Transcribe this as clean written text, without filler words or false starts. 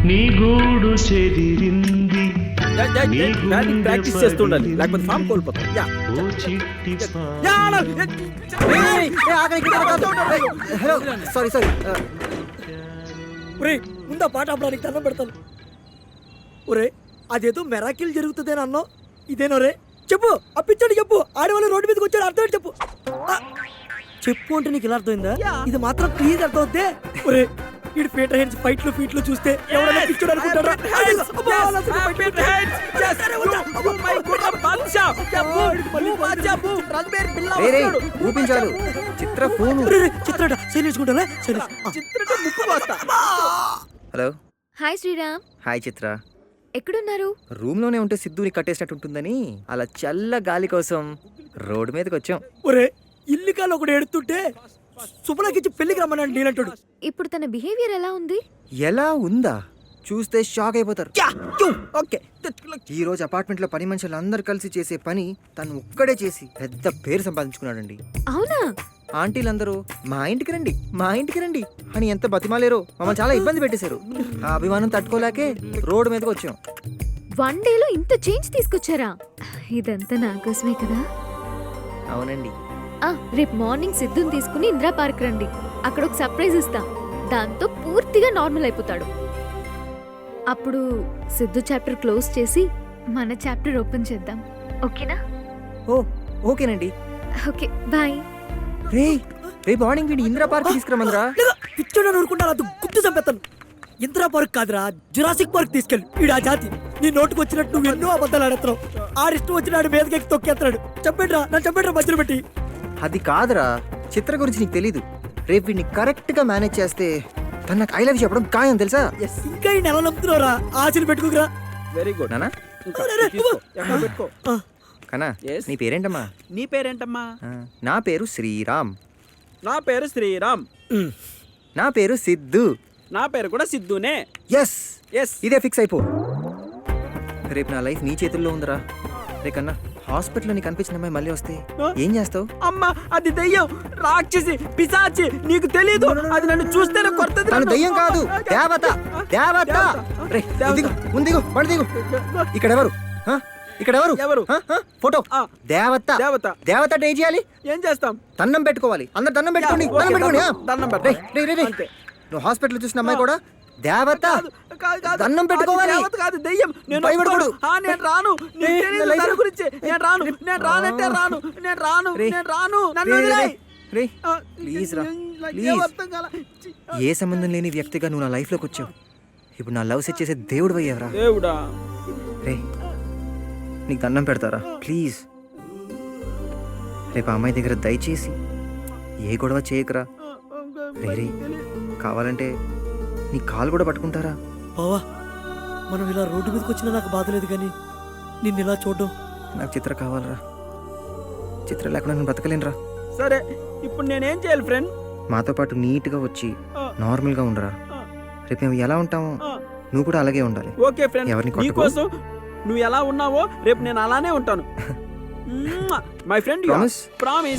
నీ గూడు చెదిరింది ప్రాక్టీస్ చేస్తుండాలి, లేకపోతే ఫామ్ కోల్పోతాం. ఓ చిట్టి హలో, సారీ సారీ. ఒరే ముందా పాట ఆపడానికి దండం పెడతాను. ఒరే అదేదో మెరాకిల్ జరుగుతుందేనా అన్నావు, ఇదేనో రే? చెప్పు, ఆ పిచ్చోడు చెప్పు. ఆడవాళ్ళు రోడ్డు మీదకి వచ్చాడు, అర్థం చెప్పు. చెప్పు అంటే నీకు ఇలా అర్థమైందా? ఇది మాత్రం ప్లీజ్ అర్థం అవుతే. ఒరే వీడు పీటర్ హెడ్స్ ఫైట్లు ఫీట్లు చూస్తే ఎవరైనా పిచ్చోడు అనుకుంటారా? ఊపించాలు చిత్ర ఫోన్. చిత్రట సైలెన్స్కుంటా. Hello hi Sriram. Hi Chitra. ఎక్కడున్నారు? రూమ్ లోనే ఉంటే సిద్ధుని కట్టేసినట్టు ఉంటుందని అలా చల్ల గాలి కోసం రోడ్డు మీదకి వచ్చాం. ఒరే ఇల్లు కాలు ఒకటి ఎడుతుంటే సుబ్బలకిచ్చి పెళ్లికి రమ్మన్నాడు నేనంటాడు. ఇప్పుడు తన బిహేవియర్ ఎలా ఉంది? ఎలా ఉందా చూస్తే షాక్ అయిపోతారు. ఓకే, ఈ రోజు అపార్ట్మెంట్ లో పని మనుషులు అందరు కలిసి చేసే పని తను ఒక్కడే చేసి పెద్ద పేరు సంపాదించుకున్నాడండి. అవునా? ఆంటీలందరూ మా ఇంటికి రండి మా ఇంటికి రండి అని ఎంత బతిమాలేరో మమ్మల్ని చాలా ఇబ్బంది పెట్టేశారు. ఆ అభిమానం తట్టుకోలేకే రోడ్డు మీదకి వచ్చాం. 1 డేలో ఇంత చేంజ్ తీసుకొచ్చారా? ఇదంతా నా కోసమే కదా. అవునండి. రేపు మార్నింగ్ సిద్ధుని తీసుకుని ఇందిరా పార్క్ రండి. అక్కడ ఒక సర్ప్రైజ్ ఇస్తా. దాంతో పూర్తిగా నార్మల్ అయిపోతాడు. అప్పుడు సిద్ధు చాప్టర్ క్లోజ్ చేసి మన చాప్టర్ ఓపెన్ చేద్దాం. ఓకేనా? ఓకేనండి. Okay bye. రేపు మార్నింగ్ వీడి ఇందిరా పార్క్ తీసుకురమందిరా. పిచ్చోడు ఊరుకుంటా, అది గుర్తు చంపేస్తాను. ఇందిరా పార్క్ కాదురా, జురాసిక్ పార్క్ తీసుకెళ్ళి. వీడు ఆ జాతి. నీ నోటుకు వచ్చినట్టు నువ్వు ఎన్నో అబద్ధాలు ఆడుతున్నావు. ఆడిష్టం వచ్చినాడు మీదకి తొక్కేస్తాడు. చంపేట్రా నన్ను చంపేట్రా మధ్యలో పెట్టి. అది కాదురా, చిత్ర గురించి నీకు తెలీదు. రేపు వీడిని కరెక్ట్ గా మేనేజ్ చేస్తే తన నాకు ఐ లవ్ చెప్పడం ఖాయం తెలుసా. ఇంకా ఈ నెల నమ్ముతున్నావురా, ఆశలు పెట్టుకోకరా. వెరీ గుడ్ నానా పెట్టుకో. కనా నీ పేరేంటమ్మా? నీ పేరేంటమ్మా? నా పేరు శ్రీరామ్. నా పేరు శ్రీరామ్. నా పేరు సిద్ధు. నా పేరు కూడా సిద్ధునే. ఎస్ ఇదే ఫిక్స్ అయిపో. రేపు నా లైఫ్ నీ చేతుల్లో ఉందిరా. రేకన్నా హాస్పిటల్లో నీకు కనిపించిన అమ్మాయి మళ్ళీ వస్తే ఏం చేస్తావు? అమ్మా అది దెయ్యం, రాక్షసి, పిశాచి. నీకు తెలీదు, అది నన్ను చూస్తేనే కొత్తది. తను దయ్యం కాదు, దేవత. దేవత. రే ముందిగు పడి దిగు. ఇక్కడెవరు? ఎవరు? ఫోటో. దేవత. దేవత. దేవత అంటే ఏం చేయాలి? ఏం చేస్తాం? దండం పెట్టుకోవాలి. అందరు దండం పెట్టుకోండి. ఓకే, దండం పెట్టుకోండి. దండం పెట్టాలి. రేయ్, నువ్వు హాస్పిటల్ చూసిన అమ్మాయి కూడా దేవత. కాదు, దండం పెట్టుకోవాలి. దేవత కాదు, దెయ్యం. నేను భయపడకూడదు. నేను రాను. నీకు తెలీదు దాని గురించి. నేను రానంటే రాను. నన్ను వదిలేయ్. రేయ్ ప్లీజ్ రా, ప్లీజ్. ఏ సంబంధం లేని వ్యక్తిగా నువ్వు నా లైఫ్ లోకి వచ్చావు. ఇప్పుడు నా లవ్ సెట్ చేసే దేవుడు అయ్యావరా. దేవుడా. రే నీకు దండం పెడతారా ప్లీజ్. రేపు అమ్మాయి దగ్గర దయచేసి ఏ గొడవ చేయకురా. రే కావాలంటే నీ కాలు కూడా పట్టుకుంటారా. బావా మనం ఇలా రోడ్డు మీదకి వచ్చినా నాకు బాధ లేదు, కానీ నిన్ను ఇలా చూడడం. నాకు చిత్ర కావాలరా. చిత్ర లేకుండా నేను బ్రతకలేనురా. సరే ఇప్పుడు నేనేం చేయాలి ఫ్రెండ్? మాతో పాటు నీట్గా వచ్చి నార్మల్గా ఉండరా. రేపు మేము ఎలా ఉంటామో నువ్వు కూడా అలాగే ఉండాలి. ఓకే ఫ్రెండ్, ఎవరిని కొట్టుకో. నీకోసం నువ్వు ఎలా ఉన్నావో రేపు నేను అలానే ఉంటాను. My friend, Promise? ప్రామిస్.